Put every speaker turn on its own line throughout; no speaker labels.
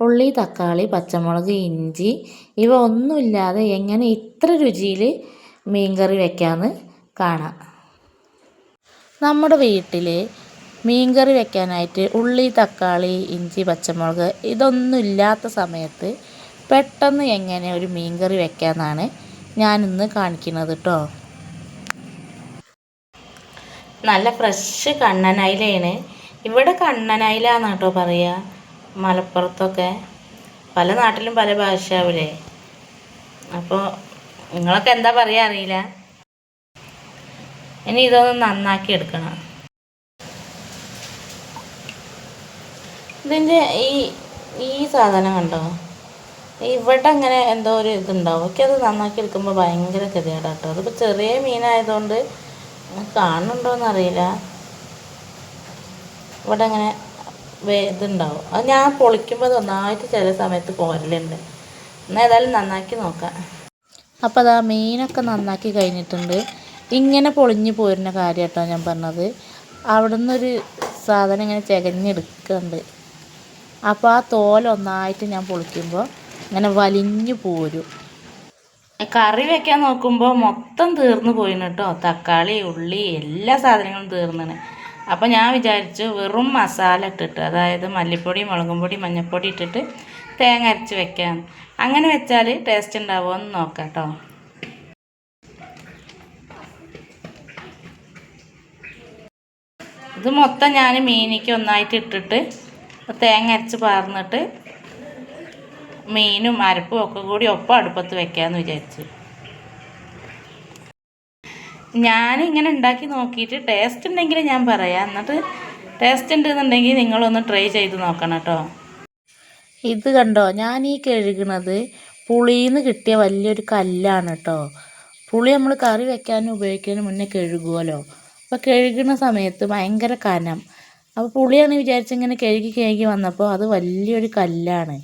ഉള്ളി, തക്കാളി, പച്ചമുളക്, ഇഞ്ചി ഇവ ഒന്നുമില്ലാതെ എങ്ങനെ ഇത്ര രുചിയിൽ മീൻകറി വെക്കാമെന്ന് കാണാം. നമ്മുടെ വീട്ടിൽ മീൻകറി വെക്കാനായിട്ട് ഉള്ളി, തക്കാളി, ഇഞ്ചി, പച്ചമുളക് ഇതൊന്നും ഇല്ലാത്ത സമയത്ത് പെട്ടെന്ന് എങ്ങനെ ഒരു മീൻകറി വെക്കാമെന്നാണ് ഞാനിന്ന് കാണിക്കുന്നത് കേട്ടോ. നല്ല ഫ്രഷ് കണ്ണനയിലയാണ്. ഇവിടെ കണ്ണനയില എന്നാണ് കേട്ടോ പറയുക. മലപ്പുറത്തൊക്കെ പല നാട്ടിലും പല ഭാഷയാവില്ലേ. അപ്പോൾ നിങ്ങളൊക്കെ എന്താ പറയുക അറിയില്ല. ഇനി ഇതൊന്ന് നന്നാക്കി എടുക്കണം. ഇതിൻ്റെ ഈ സാധനം കണ്ടോ, ഇവിടെ അങ്ങനെ എന്തോ ഒരു ഇതുണ്ടാവും. എനിക്കത് നന്നാക്കി എടുക്കുമ്പോൾ ഭയങ്കര ഗതികേടാണ് കേട്ടോ. അതിപ്പോൾ ചെറിയ മീനായതുകൊണ്ട് കാണുന്നുണ്ടോയെന്നറിയില്ല. ഇവിടെ അങ്ങനെ ഇതുണ്ടാവും. അത് ഞാൻ പൊളിക്കുമ്പോൾ നന്നായിട്ട് ചില സമയത്ത് പോരലുണ്ട്. എന്നാൽ ഏതായാലും നന്നാക്കി നോക്കാം. അപ്പോൾ അതാ മീനൊക്കെ നന്നാക്കി കഴിഞ്ഞിട്ടുണ്ട്. ഇങ്ങനെ പൊളിഞ്ഞ് പോരുന്ന കാര്യം കേട്ടോ ഞാൻ പറഞ്ഞത്. അവിടെ നിന്നൊരു സാധനം ഇങ്ങനെ ചകഞ്ഞെടുക്കുന്നുണ്ട്. അപ്പോൾ ആ തോലൊന്നായിട്ട് ഞാൻ പൊളിക്കുമ്പോൾ ഇങ്ങനെ വലിഞ്ഞു പോരും. കറി വെക്കാൻ നോക്കുമ്പോൾ മൊത്തം തീർന്നു പോയിന് കേട്ടോ. തക്കാളി, ഉള്ളി എല്ലാ സാധനങ്ങളും തീർന്നാണ്. അപ്പോൾ ഞാൻ വിചാരിച്ചു വെറും മസാല ഇട്ടിട്ട്, അതായത് മല്ലിപ്പൊടി, മുളകും പൊടി, മഞ്ഞൾപ്പൊടി ഇട്ടിട്ട് തേങ്ങ അരച്ച് വെക്കാം. അങ്ങനെ വെച്ചാൽ ടേസ്റ്റ് ഉണ്ടാവുമോ എന്ന് നോക്കാം കേട്ടോ. ഇത് മൊത്തം ഞാൻ മീനിക്ക് ഒന്നായിട്ട് ഇട്ടിട്ട് തേങ്ങ അരച്ച് പാർന്നിട്ട് മീനും അരപ്പും ഒക്കെ കൂടി ഒപ്പം അടുപ്പത്ത് വെക്കാമെന്ന് വിചാരിച്ചു. ഞാനിങ്ങനെ ഉണ്ടാക്കി നോക്കിയിട്ട് ടേസ്റ്റ് ഉണ്ടെങ്കിൽ ഞാൻ പറയാം. എന്നിട്ട് ടേസ്റ്റ് ഉണ്ടെന്നുണ്ടെങ്കിൽ നിങ്ങളൊന്ന് ട്രൈ ചെയ്ത് നോക്കണം കേട്ടോ. ഇത് കണ്ടോ, ഞാൻ ഈ കഴുകണത് പുളിയിൽ നിന്ന് കിട്ടിയ വലിയൊരു കല്ലാണ് കേട്ടോ. പുളി നമ്മൾ കറി വെക്കാനും ഉപയോഗിക്കാനും മുന്നേ കഴുകുമല്ലോ. അപ്പോൾ കഴുകുന്ന സമയത്ത് ഭയങ്കര കനം. അപ്പോൾ പുളിയാണ് വിചാരിച്ചിങ്ങനെ കഴുകി വന്നപ്പോൾ അത് വലിയൊരു കല്ലാണ്.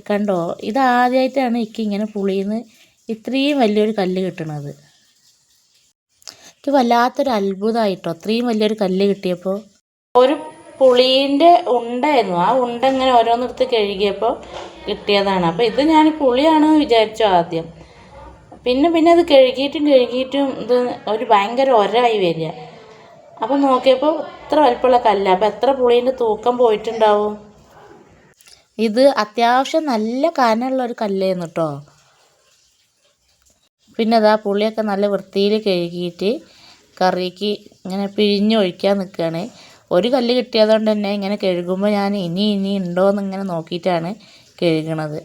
കണ്ടോ, ഇതാദ്യമായിട്ടാണ് എനിക്ക് ഇങ്ങനെ പുളിയിൽ നിന്ന് ഇത്രയും വലിയൊരു കല്ല് കിട്ടണത്. എനിക്ക് വല്ലാത്തൊരു അത്ഭുതമായിട്ടോ അത്രയും വലിയൊരു കല്ല് കിട്ടിയപ്പോൾ. ഒരു പുളീൻ്റെ ഉണ്ടായിരുന്നു. ആ ഉണ്ട ഇങ്ങനെ ഓരോന്നെടുത്ത് കഴുകിയപ്പോൾ കിട്ടിയതാണ്. അപ്പോൾ ഇത് ഞാൻ പുളിയാണെന്ന് വിചാരിച്ചു ആദ്യം. പിന്നെ അത് കഴുകിയിട്ടും ഇത് ഒരു ഭയങ്കര ഒരായി വരിക. അപ്പോൾ നോക്കിയപ്പോൾ ഇത്ര വലിപ്പമുള്ള കല്ല്. അപ്പോൾ എത്ര പുളീൻ്റെ തൂക്കം പോയിട്ടുണ്ടാവും. ഇത് അത്യാവശ്യം നല്ല കനമുള്ളൊരു കല്ലായിരുന്നു കേട്ടോ. പിന്നെ അതാ പുളിയൊക്കെ നല്ല വൃത്തിയിൽ കഴുകിയിട്ട് കറിക്ക് ഇങ്ങനെ പിഴിഞ്ഞൊഴിക്കാൻ നിൽക്കുകയാണ്. ഒരു കല്ല് കിട്ടിയതുകൊണ്ട് തന്നെ ഇങ്ങനെ കഴുകുമ്പോൾ ഞാൻ ഇനി ഉണ്ടോയെന്ന് ഇങ്ങനെ നോക്കിയിട്ടാണ് കഴുകണത്.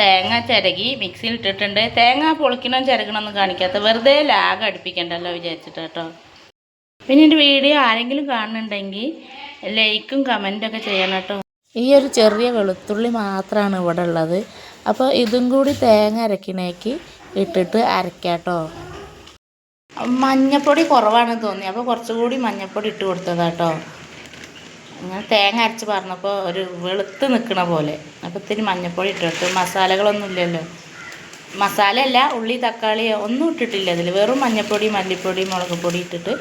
തേങ്ങ ചിരകി മിക്സിയിൽ ഇട്ടിട്ടുണ്ട്. തേങ്ങ പൊളിക്കണം ചിരകണമെന്ന് കാണിക്കാത്ത, വെറുതെ ലാഗ് അടുപ്പിക്കണ്ടല്ലോ വിചാരിച്ചിട്ട് കേട്ടോ. പിന്നെ എൻ്റെ വീഡിയോ ആരെങ്കിലും കാണുന്നുണ്ടെങ്കിൽ ലൈക്കും കമൻറ്റൊക്കെ ചെയ്യണം കേട്ടോ. ഈ ഒരു ചെറിയ വെളുത്തുള്ളി മാത്രമാണ് ഇവിടെ ഉള്ളത്. അപ്പോൾ ഇതും കൂടി തേങ്ങ അരക്കണേക്ക് ഇട്ടിട്ട് അരക്കാം കേട്ടോ. മഞ്ഞൾപ്പൊടി കുറവാണെന്ന് തോന്നി, അപ്പോൾ കുറച്ചുകൂടി മഞ്ഞൾപ്പൊടി ഇട്ട് കൊടുത്തതാട്ടോ. അങ്ങനെ തേങ്ങ അരച്ച് പറഞ്ഞപ്പോൾ ഒരു വെളുത്ത് നിൽക്കണ പോലെ. അപ്പോൾ ഇത്തിരി മഞ്ഞൾപ്പൊടി ഇട്ടിട്ട്, മസാലകളൊന്നും ഇല്ലല്ലോ. മസാല അല്ല, ഉള്ളി തക്കാളി ഒന്നും ഇട്ടിട്ടില്ല അതിൽ. വെറും മഞ്ഞൾപ്പൊടി, മല്ലിപ്പൊടി, മുളക് പൊടി ഇട്ടിട്ട്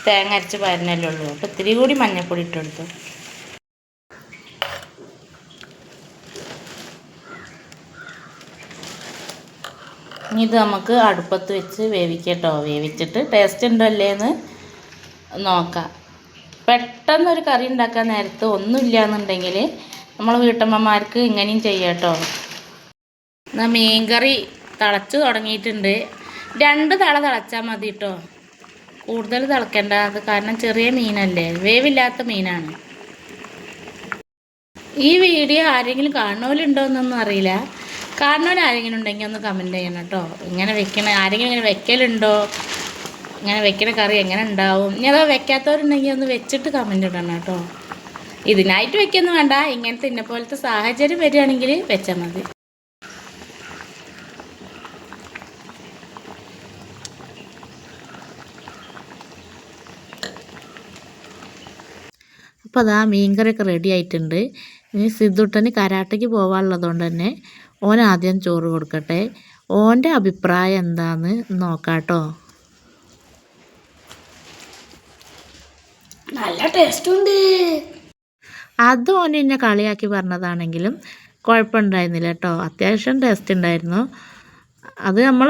തേങ്ങ അരച്ച് പാരുന്നല്ലേ ഉള്ളൂ. അപ്പോൾ ഇത്തിരി കൂടി മഞ്ഞൾപ്പൊടി ഇട്ടെടുത്തു. ഇനി ഇത് നമുക്ക് അടുപ്പത്ത് വെച്ച് വേവിക്കട്ടോ. വേവിച്ചിട്ട് ടേസ്റ്റ് ഉണ്ടോ അല്ലേന്ന് നോക്കാം. പെട്ടെന്നൊരു കറി ഉണ്ടാക്കാൻ നേരത്ത് ഒന്നുമില്ല എന്നുണ്ടെങ്കിൽ നമ്മൾ വീട്ടമ്മമാർക്ക് ഇങ്ങനെയും ചെയ്യാം കേട്ടോ. എന്നാൽ മീൻകറി തിളച്ച് തുടങ്ങിയിട്ടുണ്ട്. 2 തള തിളച്ചാൽ മതി കേട്ടോ, കൂടുതൽ തിളക്കേണ്ട. അത് കാരണം ചെറിയ മീനല്ലേ, വേവില്ലാത്ത മീനാണ്. ഈ വീഡിയോ ആരെങ്കിലും കാണുന്നവരുണ്ടോ എന്നൊന്നും അറിയില്ല. കാണുന്നവരാരെങ്കിലും ഉണ്ടെങ്കിൽ ഒന്ന് കമൻറ്റ് ചെയ്യണം കേട്ടോ. ഇങ്ങനെ വെക്കണ ആരെങ്കിലും ഇങ്ങനെ വെക്കലുണ്ടോ, ഇങ്ങനെ വെക്കണ കറി എങ്ങനെ ഉണ്ടാവും. ഇനി അതോ വെക്കാത്തവരുണ്ടെങ്കിൽ ഒന്ന് വെച്ചിട്ട് കമൻറ്റ് ഇടണം കേട്ടോ. ഇതിനായിട്ട് വെക്കൊന്നും വേണ്ട, ഇങ്ങനത്തെ ഇന്നപോലത്തെ സാഹചര്യം വരികയാണെങ്കിൽ വെച്ചാൽ മതി. അപ്പോൾ അതാ മീൻകറിയൊക്കെ റെഡി ആയിട്ടുണ്ട്. ഇനി സിദ്ധുട്ടന് കരാട്ടയ്ക്ക് പോകാനുള്ളതുകൊണ്ട് തന്നെ ഓൻ ആദ്യം ചോറ് കൊടുക്കട്ടെ. ഓൻ്റെ അഭിപ്രായം എന്താന്ന് നോക്കാം കേട്ടോ.
നല്ല ടേസ്റ്റ് ഉണ്ട്.
അത് ഓൻ എന്നെ കളിയാക്കി പറഞ്ഞതാണെങ്കിലും കുഴപ്പമുണ്ടായിരുന്നില്ല കേട്ടോ. അത്യാവശ്യം ടേസ്റ്റ് ഉണ്ടായിരുന്നു. അത് നമ്മൾ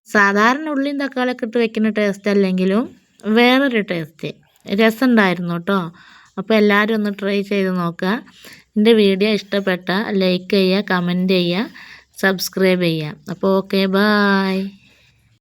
സാധാരണ ഉള്ളിയും തക്കാളിയൊക്കെ ഇട്ട് വെക്കുന്ന ടേസ്റ്റ് അല്ലെങ്കിലും വേറൊരു ടേസ്റ്റ് രസമുണ്ടായിരുന്നു കേട്ടോ. അപ്പോൾ എല്ലാവരും ഒന്ന് ട്രൈ ചെയ്ത് നോക്കുക. എൻ്റെ വീഡിയോ ഇഷ്ടപ്പെട്ട ലൈക്ക് ചെയ്യുക, കമൻറ്റ് ചെയ്യുക, സബ്സ്ക്രൈബ് ചെയ്യുക. അപ്പോൾ ഓക്കെ, ബായ്.